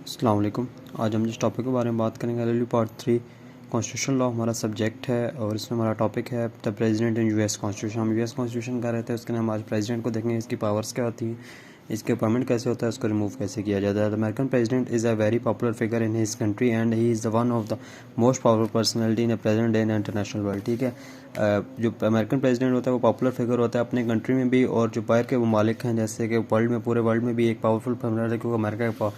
अस्सलाम वालेकुम। आज हम जिस टॉपिक के बारे में बात करेंगे एलएलबी पार्ट 3 कॉन्स्टिट्यूशन लॉ हमारा सब्जेक्ट है और इसमें हमारा टॉपिक है the president in US constitution. हम यूएस कॉन्स्टिट्यूशन कर रहे थे, उसके लिए हम आज प्रेसिडेंट को देखेंगे, इसकी पावर्स क्या होती हैं, इसके अपॉइंटमेंट कैसे होता है, उसको रिमूव कैसे किया जाता है। The American president is a very popular figure in his country and he is the one of the most powerful personality in present day in international world. ठीक है, जो अमेरिकन प्रेसिडेंट होता है वो पॉपुलर फिगर होता है अपने country में भी, और जो बाहर के ममालिक हैं जैसे कि वर्ल्ड में, पूरे वर्ल्ड में भी एक पावरफुल पर्सनैलिटी है, क्योंकि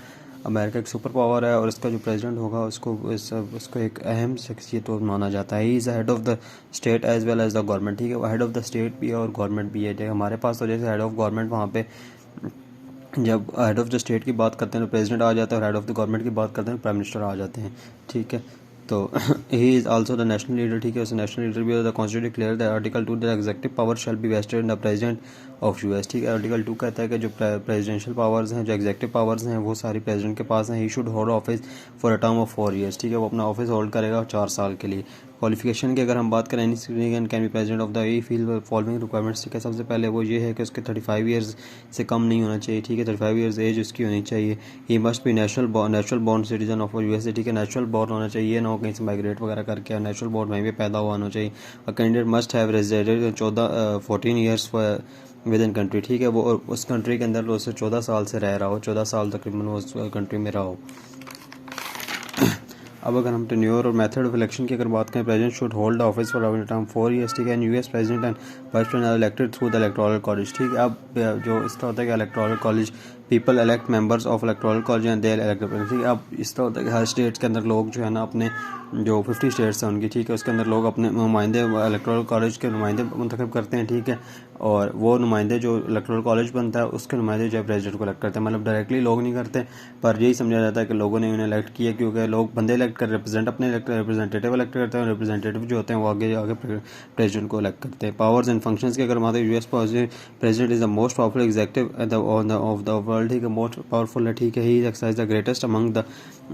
अमेरिका एक सुपर पावर है और इसका जो प्रेसिडेंट होगा उसको एक अहम शख्सियत तो माना जाता है। He is head of the state as well as the government. ठीक है, वो हेड ऑफ द स्टेट भी है और गवर्नमेंट भी है। जैसे हमारे पास तो जैसे हेड ऑफ गवर्नमेंट, वहाँ पे जब हेड ऑफ द स्टेट की बात करते हैं तो प्रेसिडेंट आ जाता है, और हेड ऑफ द गवर्नमेंट की बात करते हैं तो प्राइम मिनिस्टर आ जाते हैं। ठीक है, तो he is also the national leader. ठीक है, उस नेशनल लीडर भी the constitution clear the article 2 the executive power shall be vested in the president of US. ठीक है, आर्टिकल 2 कहता है कि जो प्रेसिडेंशियल पावर्स हैं, जो एग्जीक्यूटिव पावर्स हैं, वो सारी प्रेसिडेंट के पास हैं। He should hold office for a term of 4 years. ठीक है, वो अपना ऑफिस होल्ड करेगा 4 साल के लिए। क्वालिफिकेशन की अगर हम बात करें, any citizen can be president of the E field following requirements. ठीक है, सबसे पहले वो ये है कि उसके 35 ईयर्स से कम नहीं होना चाहिए। ठीक है, 35 ईयर्स एज उसकी होनी चाहिए। He must be natural born citizen of USA. ठीक है, नेचुरल बॉर्न होना चाहिए, ना कहीं से माइग्रेट वगैरह करके, नेचुरल बॉर्न वहीं पे पैदा हुआ होना चाहिए। और candidate must have resident 14 years with in country. ठीक है, वो उस कंट्री के अंदर उससे 14 साल से रह रहा हो, 14 साल तकरीबन वो उस कंट्री में रहा हो। अब अगर हम टेन्योर और मेथड ऑफ इलेक्शन की अगर बात करें, president should hold office for a term 4 years. ठीक है, and US president and vice president are elected through the electoral college. ठीक है, अब जो इसका होता है कि electoral college people elect members of electoral college and they elect. ठीक है, अब इसका होता है कि हर स्टेट्स के अंदर लोग जो है ना अपने जो 50 स्टेट्स हैं उनकी, ठीक है, उसके अंदर लोग अपने नुमाइंदे इलेक्टोरल कॉलेज के नुमाइंदे मुंतखब करते हैं। ठीक है, और वो नुमाइंदे जो इलेक्टोरल कॉलेज बनता है उसके नुमाइंदे जो प्रेसिडेंट को इलेक्ट करते हैं। मतलब डायरेक्टली लोग नहीं करते, पर यही समझा जाता है कि लोगों ने उन्हें इलेक्ट किया, क्योंकि लोग बंदे इलेक्ट कर रिप्रेजेंट अपने रिप्रेजेंटेटिव इलेक्ट करते हैं, रिप्रेजेंटेटिव जो होते हैं वो आगे आगे प्रेसिडेंट को इलेक्ट करते हैं। पावर्स एंड फंक्शंस की अगर बात है, US president is the most powerful executive of the world. ठीक है, मोस्ट पावरफुल है। ठीक है, he exercise the greatest among the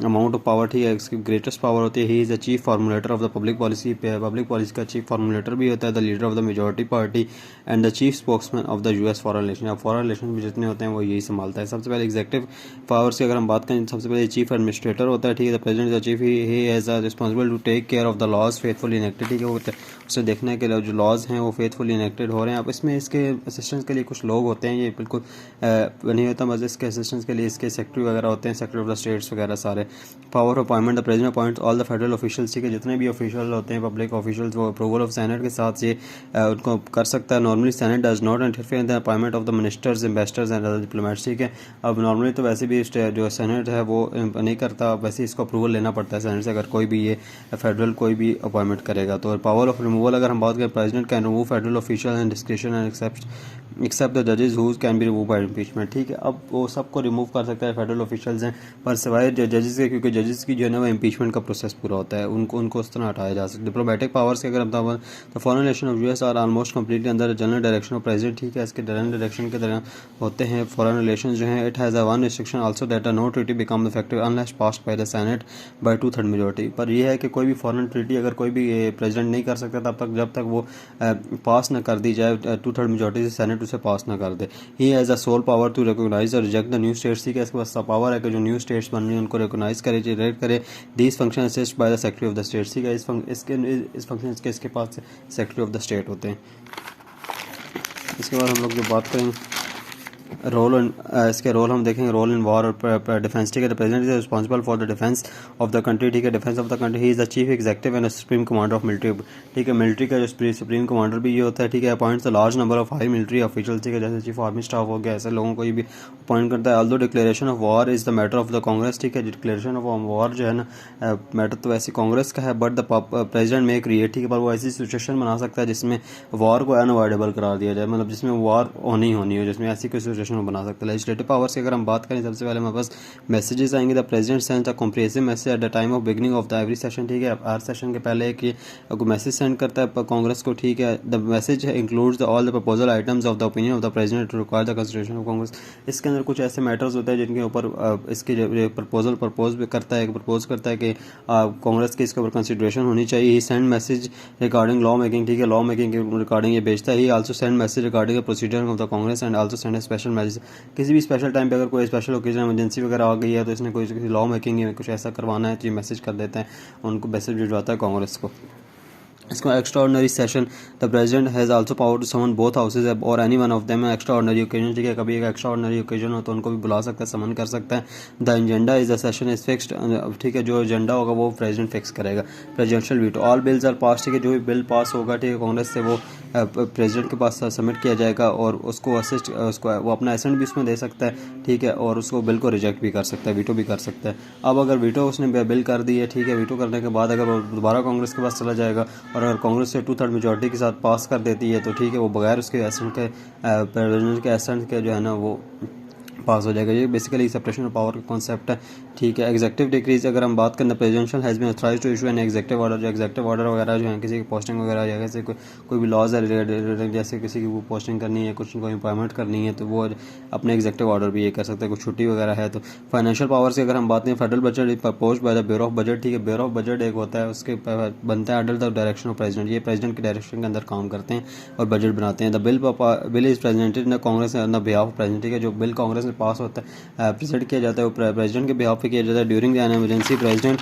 amount of power. ठीक है, इसकी ग्रेटेस्ट पावर होती है। He is the chief formulator of the public policy का चीफ फार्मूलेटर भी होता है, the leader of the majority party and the chief spokesman of the US foreign relation. अब फॉरेन रिलेशन भी जितने होते हैं वो यही संभालता है। सबसे पहले एग्जीक्यूटिव पावर्स की अगर हम बात करें, सबसे पहले चीफ एडमिनिस्ट्रेटर होता है। ठीक है, the president is the chief, he has responsible to take care of the laws faithfully enacted. ठीक है, वो उसे देखना है कि जो लॉज हैं वो फेथफुली इनेक्टेड हो रहे हैं। अब इसमें इसके असिस्टेंस के लिए कुछ लोग होते हैं, ये बिल्कुल नहीं होता मज़े, इसके असिस्टेंस के लिए इसके सेक्रेटरी वगैरह होते हैं, सेक्रेटरी ऑफ द स्टेट्स वगैरह सारे। Power appointment, the president appoints all the federal officials. ठीक है, जितने भी ऑफिशियल होते हैं पब्लिक ऑफिशियल्स, वो अप्रूवल ऑफ सेनेट के साथ ये उनको कर सकता है। Normally senate does not interfere in the appointment of the ministers, ambassadors and other diplomats. ठीक है, अब नॉर्मली तो वैसे भी जो सेनेट है वो नहीं करता, वैसे इसको अप्रूवल लेना पड़ता है सेनेट से अगर कोई भी ये फेडरल कोई भी अपॉइंटमेंट करेगा। तो पावर ऑफ रिमूवल अगर हम बात करें, president can remove federal official and discretion and except the जजेस who can be remove by impeachment. ठीक है, अब वो सबको रिमूव कर सकता है फेडरल ऑफिशियल्स हैं, पर सिवाय जजेस के, क्योंकि जजेस की जो है ना वो इम्पीचमेंट का प्रोसेस पूरा होता है, उनको उस तरह हटाया जा सकता है। डिप्लोमेटिक पावर्स की अगर हम बताएं, तो foreign relation of US are almost completely under general direction of president. ठीक है, इसके जनरल डायरेक्शन के दौरान होते हैं फॉरेन रिलेशन जो है। It has a one restriction also that no treaty become effective unless passed by the senate by 2/3 majority. पर यह है कि कोई भी फॉरेन ट्रीटी अगर कोई भी प्रेसिडेंट नहीं कर सकता तब तक, जब तक वो पास ना कर दी जाए 2/3 मेजोरिटी से, सेनेट उसे पास ना कर दे। He has a sole power to recognise और रिजेक्ट द न्यू स्टेट्स। ठीक है, इसके पास पावर है कि जो न्यू स्टेट्स बन रही हैं उनको रिकॉग्नाइज करे, रिजेक्ट करे। These function assist by the secretary of the state. ठीक है, इस फंक्शन के इसके पास सेक्रेटरी ऑफ द स्टेट होते हैं। इसके बाद हम लोग जो बात करेंगे इसके रोल हम देखेंगे, रोल इन वॉर और डिफेंस। ठीक है, the president is responsible for the defence of the country. ठीक है, defence of the country. He is the chief executive and supreme commander of military. ठीक है, मिलिट्री का जो सुप्रीम कमांडर भी ये होता है। ठीक है, appoints the large number of high military official. ठीक है, जैसे चीफ आर्मी स्टाफ हो गया, ऐसे लोगों को भी अपॉइंट करता है। Although declaration of war is the matter of the Congress. ठीक है, डिक्लेरेशन ऑफ वॉर जो है ना मैटर तो वैसे कांग्रेस का है, बट द प्रेसिडेंट में क्रिएट। ठीक है, पर वो ऐसी सिचुएशन बना सकता है जिसमें वॉर को अनअवॉइडेबल करार दिया जाए, मतलब जिसमें वॉर होनी होनी हो, जिसमें ऐसी कोई सिचुएशन बना सकता है। लेजिस्लेटिव पावर्स की अगर हम बात करें, सबसे पहले हमारे पास मैसेजेस आएंगे। The president send a comprehensive message at the time of beginning of the every session. ठीक है, हर सेशन के पहले एक मैसेज सेंड करता है कांग्रेस को। ठीक है, the message includes all the proposal items of the opinion of the president to require the consideration of Congress. इसके अंदर कुछ ऐसे मैटर्स होते हैं जिनके ऊपर इसके प्रपोज करता है कि कांग्रेस के इसके ऊपर कंसिडरेशन होनी चाहिए। He send message regarding law making. ठीक है, लॉ मेकिंग के रिगार्डिंग ये भेजता है। He also send message regarding the procedure of the Congress and also send special special message, किसी भी स्पेशल टाइम पे अगर कोई स्पेशल ओकेजन इमरजेंसी वगैरह आ गई है तो इसने कोई लॉ मेकिंग में कुछ ऐसा करवाना है तो ये मैसेज कर देते हैं, उनको मैसेज भिजवाता है कांग्रेस को। इसको extraordinary session, the president has also power to summon both houses और any one of them extraordinary occasion, ठीक है, कभी एक एक्स्ट्रा ऑर्डनरी ओकेजन हो तो उनको भी बुला सकता है, समन कर सकता है। The agenda is the session is fixed, ठीक है, जो एजेंडा होगा वो प्रेसिडेंट फिक्स करेगा। Presidential veto, all bills are pass, ठीक है, जो भी बिल पास होगा, ठीक है, कांग्रेस से वो प्रेसिडेंट के पास सबमिट किया जाएगा और उसको असिस्ट, उसको वो अपना एसेंट भी उसमें दे सकता है, ठीक है, और उसको बिल को रिजेक्ट भी कर सकता है, वीटो भी कर सकता है। अब अगर वीटो उसने बिल कर दी है, ठीक है, वीटो करने के बाद अगर वो दोबारा कांग्रेस के पास चला जाएगा और अगर कांग्रेस से 2/3 मेजॉरिटी के साथ पास कर देती है तो ठीक है, वो बगैर उसके एसेंट के प्रेसिडेंट के एसेंट के जो है ना वो पास हो जाएगा। ये बेसिकली सेपरेशन ऑफ पावर का कॉन्सेप्ट है, ठीक है। एग्जेक्टिव डिक्रीज अगर हम बात करें, presidential has been authorised to issue an executive order, जो एग्जेक्टिव ऑर्डर वगैरह जो है किसी की पोस्टिंग वगैरह या जैसे कोई भी लॉज है, जैसे किसी की वो पोस्टिंग करनी है, कुछ कोई एम्प्लॉयमेंट करनी है तो वो अपने एग्जेक्टिव ऑर्डर भी ये कर सकते हैं, कुछ छुट्टी वगैरह है तो। फाइनेंशियल पावर्स की अगर हम बात करें, federal budget is proposed by the bureau of budget, ठीक है, ब्यूरो ऑफ बजट एक होता है, उसके बनता है under the direction of president, ये प्रेसिडेंट के डायरेक्शन के अंदर काम करते हैं और बजट बनाते हैं। The bill is presented in Congress on the behalf of president, ठीक है, जो बिल कांग्रेस में पास होता है प्रेजेंट किया जाता है वो प्रेसिडेंट के बिहाफ पे किया जाता है। During the emergency president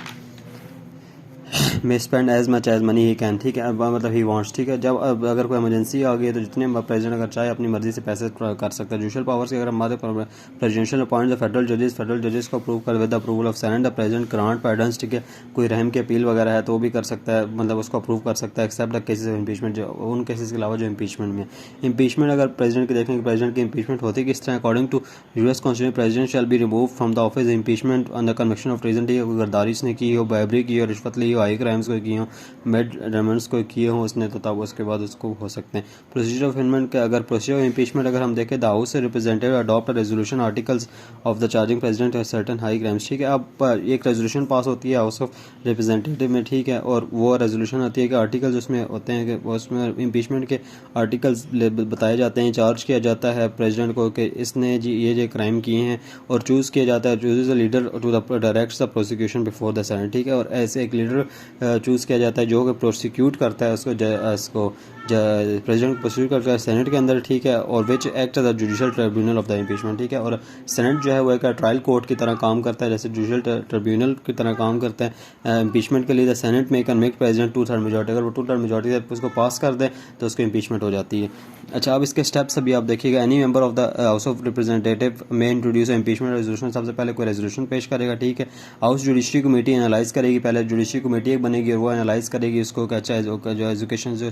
may spend as much as money he can, ठीक है, मतलब ही वांट्स, ठीक है, जब अगर कोई इमरजेंसी आ गई है तो जितने प्रेसिडेंट अगर चाहे अपनी मर्जी से पैसे कर सकता है। जुडिशल पावर्स की अगर हम बात करें, प्रेसिडेंशियल अपॉइंट द फेडरल जजेस को अप्रूव कर with approval of Senate, the president grant pardons, ठीक है, कोई रहम की अपील वगैरह है तो वो भी कर सकता है, मतलब उसको अप्रूव कर सकता है, except the cases of impeachment, जो उन केसेस के अलावा जो इम्पीचमेंट में। इम्पीचमेंट अगर प्रेसिडेंट की देखेंगे, प्रेसिडेंट की इम्पीचमेंट होती है किस तरह, according to US constitution president shall be remove from the office impeachment on the conviction of treason, ठीक है, कोई गद्दारी इसने की हो, बैबरी की हो, रिश्वत ली हो, हाई क्राइम्स को की हो, मेड रेमेंट्स को किए हों उसने तो तब उसके बाद उसको हो सकते हैं। प्रोसीजर ऑफ इम्पीचमेंट के अगर प्रोसीजर ऑफ इम्पीचमेंट अगर हम देखें, द हाउस से representative adopt a resolution articles of the charging president certain high crimes, ठीक है, अब एक रेजोल्यूशन पास होती है हाउस ऑफ रिप्रेजेंटेटिव में, ठीक है, और वो रेजोल्यूशन आती है कि आर्टिकल्स उसमें होते हैं कि उसमें इम्पीचमेंट के आर्टिकल्स बताए जाते हैं, चार्ज किया जाता है प्रेसिडेंट को कि इसने जी ये जो क्राइम किए हैं और चूज़ किया जाता है, choose the leader to the directs the prosecution before the Senate, ठीक है, और ऐसे एक लीडर चूज़ किया जाता है जो कि प्रोसिक्यूट करता है उसको प्रेसिडेंट प्रोसिक्यूट करता है सेनेट के अंदर, ठीक है, और which act the judicial tribunal of the impeachment, ठीक है, और सेनेट जो है वो एक ट्रायल कोर्ट की तरह काम करता है, जैसे जुडिशल ट्रिब्यूनल की तरह काम करता है इम्पीचमेंट के लिए। द सेनेट में कन्विक्ट प्रेसिडेंट 2/3 मेजॉरिटी, अगर वो 2/3 मेजॉरिटी से उसको पास कर दे तो उसको इम्पीचमेंट हो जाती है। अच्छा, अब इसके स्टेप्स अभी आप देखिएगा, any member of the house of representative में इंट्रोड्यूस इम्पीचमेंट रेजोल्यूशन, सबसे पहले कोई रेजोल्यूशन पेश करेगा, ठीक है, हाउस जुडिशरी कमेटी एनालाइज करेगी, पहले जुडिशरी कमेटी एक बनेगी और वो एनालाइज करेगी उसको कि अच्छा जो एजुकेशन जो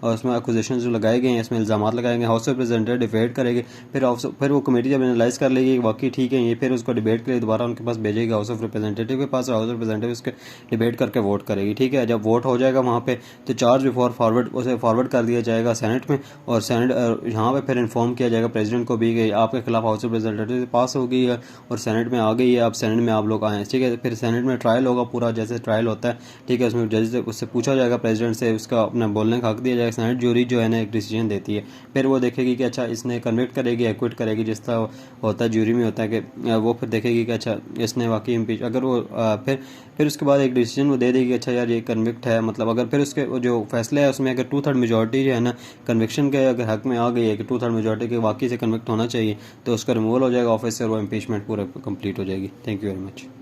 उसमें अक्विजिशन जो लगाए गए हैं इसमें इल्जाम लगाएंगे, हाउस ऑफ रिप्रेजेंटेटिव डिबेट करेगी, फिर वो कमेटी जब एनालाइज कर लेगी बाकी ठीक है ये, फिर उसको डिबेट के लिए दोबारा उनके पास भेजेगी हाउस ऑफ रिप्रेजेंटेटिव के पास, हाउस ऑफ रिप्रेजेंटेटिव उसके डिबेट करके वोट करेगी, ठीक है, जब वोट हो जाएगा वहाँ पे तो चार्ज बिफोर फॉरवर्ड उसे फॉरवर्ड कर दिया जाएगा सेनेट में, और सेनेट यहाँ पे फिर इन्फॉर्म किया जाएगा प्रेसिडेंट को भी कि आपके खिलाफ हाउस ऑफ रिप्रेजेंटेटिव पास हो गई है और सेनेट में आ गई है, अब सेनेट में आप लोग आए, ठीक है, फिर सेनेट में ट्रायल होगा पूरा, जैसे ट्रायल होता है, ठीक है, उसमें जज उससे पूछा जाएगा प्रेसिडेंट से, उसका अपना बोलने का हक दिया जाएगा, सेनेट ज्यूरी जो है ना एक डिसीजन देती है, फिर वो देखेगी कि अच्छा इसने कन्विक्ट करेगी एक्विट करेगी, जिस तरह होता है ज्यूरी में होता है कि वो फिर देखेगी कि अच्छा इसने वाकई इम्पीच, अगर वो फिर उसके बाद एक डिसीजन वो दे देगी अच्छा यार ये कन्विक्ट है, मतलब अगर फिर उसके जो फैसले है उसमें अगर 2/3 मेजॉरिटी जो है ना कन्विक्शन के अगर हक में आ गई है कि 2/3 मेजॉरिटी के वाकई से कन्विक्ट होना चाहिए तो उसका रिमूवल हो जाएगा ऑफिस से और वो इम्पीचमेंट पूरा कंप्लीट हो जाएगी। Thank you very much.